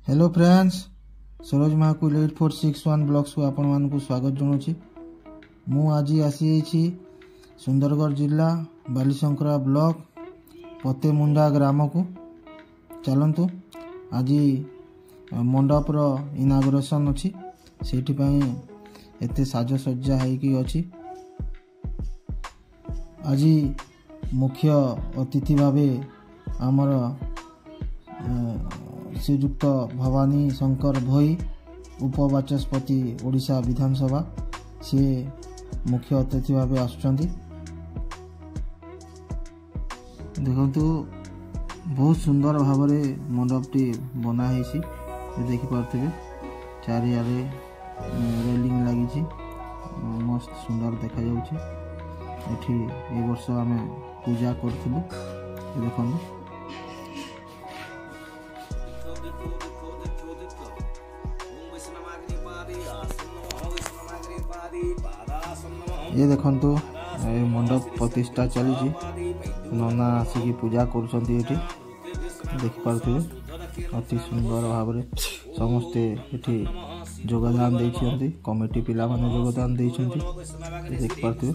Hello friends, Saroj महाकुल 8461 blogs को आपण मानक स्वागत जनाऊँगी। मु आज आसी सुंदरगढ़ जिला बालीशंकरा ब्लॉक पतेमुंडा ग्राम को। चलतु आज मंडपर इनागुरेशन अच्छी से एत साजसज्जा होगी। आज मुख्य अतिथि भावे आमर श्रीयुक्त भवानी शंकर भोई उपबाचस्पति ओडिशा विधानसभा सी मुख्य अतिथि भाव आसुचंती। देखंतु बहुत सुंदर भाव मंडपटी बनाई देखिपे चारियारे रेलिंग लगी मस्त सुंदर देखा एठी ए वर्ष आम पूजा करूँ। देखो ये देखंतु मंडप प्रतिष्ठा चली नना आसिकी पूजा करुँचे। देखिपे अति सुंदर भाव समस्ते ये योगदान देते कमिटी पिला माने योगदान देते देखिपे।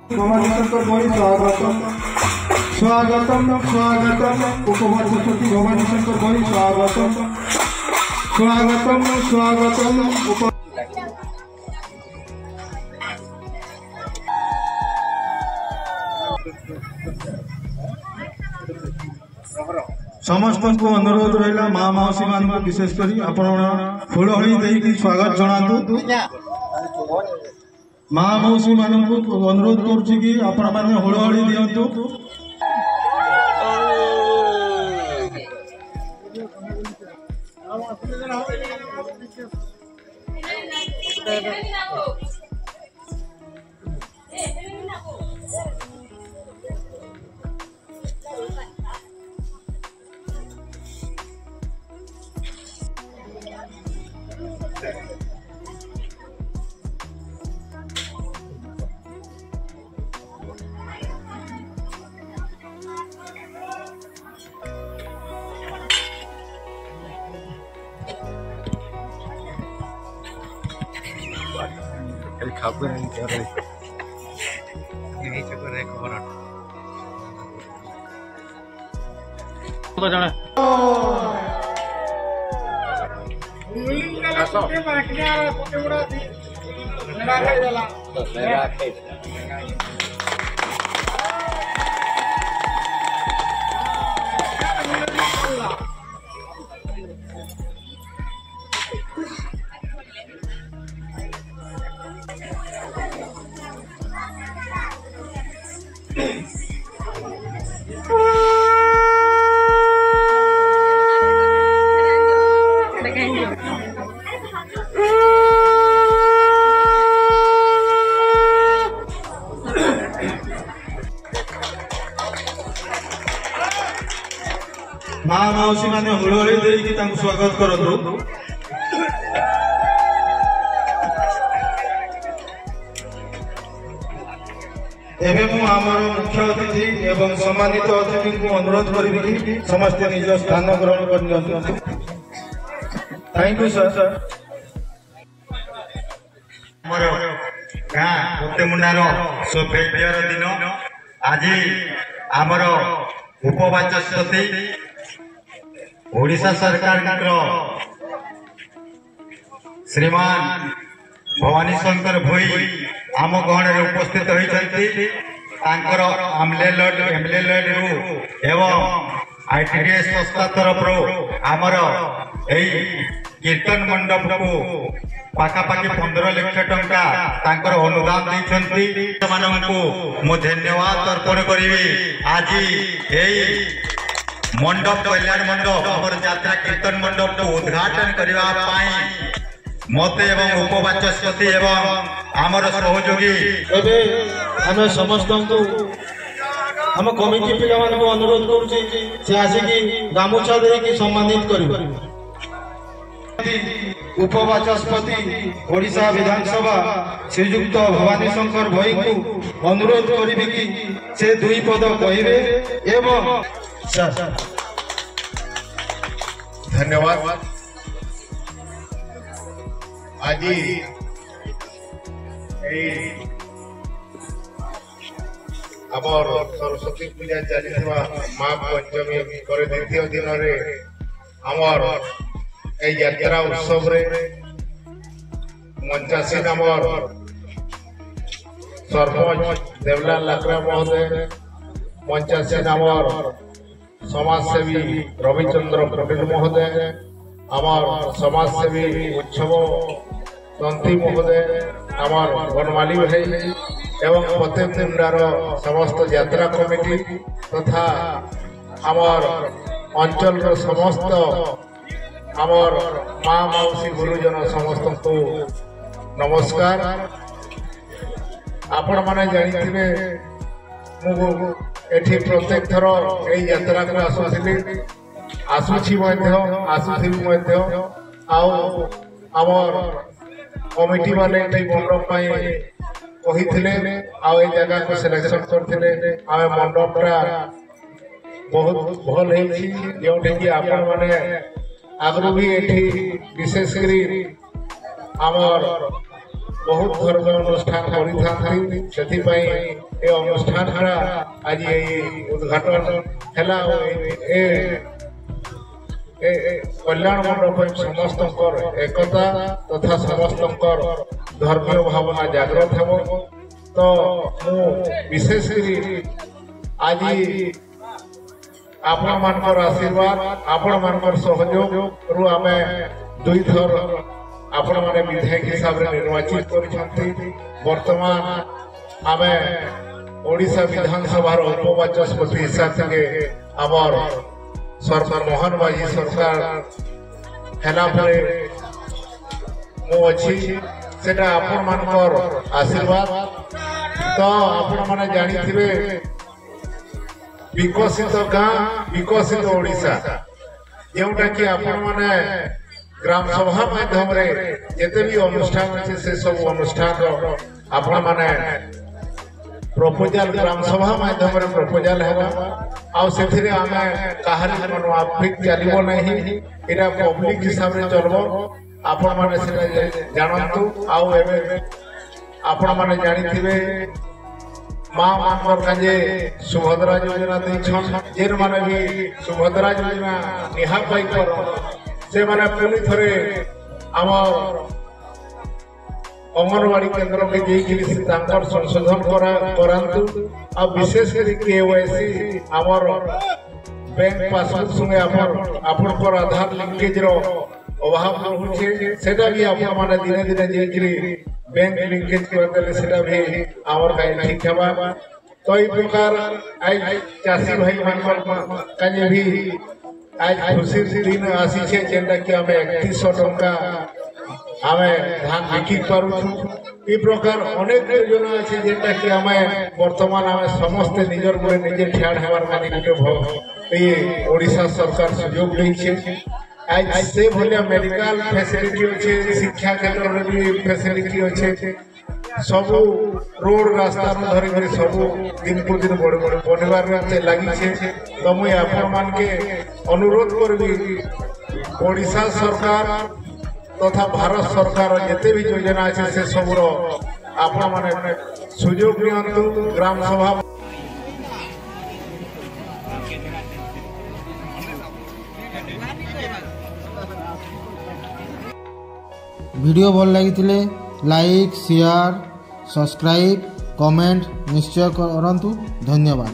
भवानी शंकर भोई स्वागतम स्वागतम स्वागतम उपबाचस्पति भवानी शंकर भोई स्वागतम स्वागतम स्वागतम। समस्त को अनुरोध रहा माँ मौसी मान विशेषकर आपण फूलहड़ी देकी स्वागत जनातु। माँ मौसी मानक अनुरोध करुच्ची कि आपण मैंने हुड़हड़ी दिंतु। खबर यही चक्कर है खबर माँ मौसी मैंने हुड़हड़ी देकी स्वागत करूँ। आमर मुख्य अतिथि एवं सम्मानित अतिथि को अनुरोध करी समस्ते निज स्थान ग्रहण कर। Thank you sir. पतेमुंडार सौभाग्यर दिन आज आमर उपबाचस्पति ओडिशा सरकार श्रीमान भवानी शंकर भोई आम गहन में उपस्थित होती। एमएलए लॉर्ड एवं आईटीडीएस संस्था तरफ आमर कीर्तन मंडप को पाखापाखि 15 लाख टंका अनुदान देते मु धन्यवाद अर्पण करी। आज मंडप कल्याण मंडप आम यात्रा कीर्तन मंडप को उद्घाटन करने मते एवं उपवाचस्पति एवं आमर सहयोगी एबे आमे समस्त आम कमिटी पिला अनुरोध करुचे से आसिकी गामुछा देकी सम्मानित करिबो। उपवाचस्पति ओडिशा विधानसभा श्रीयुक्त भवानी शंकर भई को अनुरोध करिबे कि से दुई पद कहिबे एवं धन्यवाद। आज आमर सरस्वती पूजा चली माँ पंचमी पर द्वितीय दिन आमर यात्रा उत्सव मंचासीन आमर सरपंच देवलाल लाकरा महोदय, मंचासीन आमर समाजसेवी रविचंद्र पटेल महोदय, आमर समाजसेवी उत्सव तंती महोदय, आमर बनमाली भाई एवं प्रत्येक मुंडार समस्त यात्रा कमिटी तथा आमर अंचल समस्त आमर माँ मौसी गुरुजन समस्त को नमस्कार। आपण माने जानिथिबे एठी प्रत्येक थर ए यात्रा को आसुथिबी आउ आमर कमिटी वाले मंडप कही आउ जगह को सिलेक्शन करते आम मंडपटा बहुत भल जो आपण मैंने आगु भी ये विशेषकर आमर बहुत धर्म अनुष्ठान कर अनुष्ठान आज उद्घाटन है। कल्याण मंडप समस्त एकता तथा समस्त धर्मीय भावना जागृत हो। तो विशेषकर आज आपण मानकर आशीर्वाद आपण मानकर सहयोग रु आमे दुई थर आपण माने विधायक हिसाब रे निर्वाचित करिसंती। वर्तमान आमे ओडिशा विधानसभा उपवाचस्पति हिसाब से आमर सरकार मोहन बाजी सरकार हेला परे मो अछि सेटा आपण मानकर आशीर्वाद। तो आपण माने जानि थिबे विकसित गाँ विकसित ओडिशा जोटा कि आपण माने ग्राम सभा माध्यम रे जेते भी अनुष्ठान अछि से सब अनुष्ठान आपण माने प्रपोजल ग्राम सभा माध्यम रे प्रपोजल हेबा आउ सेथिरे आमे काहरी मनवाफिक चलिबो नहीं एरा पब्लिक हिसाब रे चलबो। आपण माने से जानंतु आउ एबे आपण माने जानि थिबे माँ मानकर काजे सुभद्रा योजना दैछन जेर माने भी सुभद्रा योजना निहा पाई कर से माने पुनी थरे आमर अंगनवाड़ी केंद्र में जाकर संशोधन करांतु आ विशेष केवाईसी आमर बैंक पासबुक संगे आपनकर आधार लिंकेज रो अभाव होचे सेटा भी आपण माने दिने दिने जेकरी बैंक लिंकेज करदेले सेटा भी आमर काई ठीक हेबा। तो ई प्रकार आज चासी भाई मानकर काजे भी आज खुशी दिन आसी छे जेंटा कि हमें 3100 टका हमें धान बिकी पारू। ई प्रकार अनेक योजना अछि जेंटा कि हमें वर्तमान हमें समस्त निजर गुरे निजे ठियाड़ हेबार माने ए ओडिशा सरकार सुयोग दै छे। आज से भलिया मेडिकल फैसिलिटी अछि, शिक्षा क्षेत्र में भी फैसिलिटी अछि, सब रोड रास्ता धरी धरी सब दिन को दिन बड़े बड़े बनवार लगी छे। तो मुई आपण मान के अनुरोध करबी ओडिशा सरकार तथा भारत सरकार जिते भी योजना अच्छे से सब आपण माने सुयोग नियंतु। ग्राम सभा वीडियो भल लगी लाइक शेयर सब्सक्राइब कमेंट निश्चय करंतु। धन्यवाद।